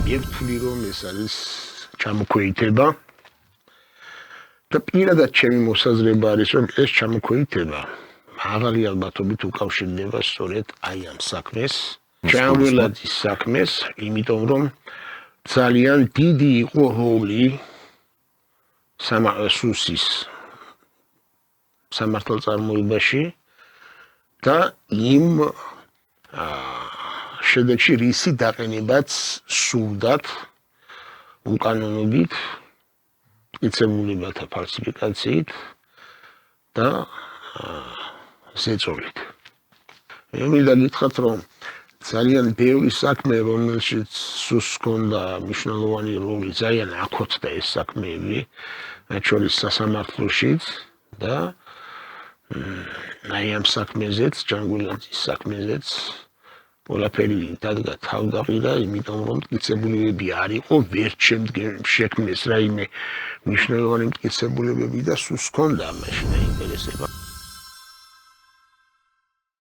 მივთვლი რომ ეს არის ჩამოქვეითება და პირადად ჩემი მოსაზრება არის რომ ეს ჩამოქვეითება მაღალი ალბათობით უკავშირდება სწორედ აი ამ საქმეს ჭამვილაძის საქმეს იმიტომ რომ ძალიან დიდი იყო როლი სუსის სამართალწარმოებაში და იმ შედეგში რისი დაყენებაც სურდათ უკანონობით მტკიცებულებათა ფალსიფიკაციით და ზეწოლით. მე მინდა გითხრათ რომ ძალიან ბევრი საქმე რომელშიც სუსს ჰქონდა მნიშვნელოვანი როლი ძალიან აკოთდა ეს საქმეები მათ შორის სასამართლოშიც და აი ამ საქმეზეც ჯანგულაძის საქმეზეც ყველაფერი დადგა თავდაღირა იმიტომ რომ მტკიცებულებები არ იყო ვერ შექმნეს რაიმე მნიშვნელოვანი მტკიცებულებები და სუსს ჰქონდა მაშინ აინტერესება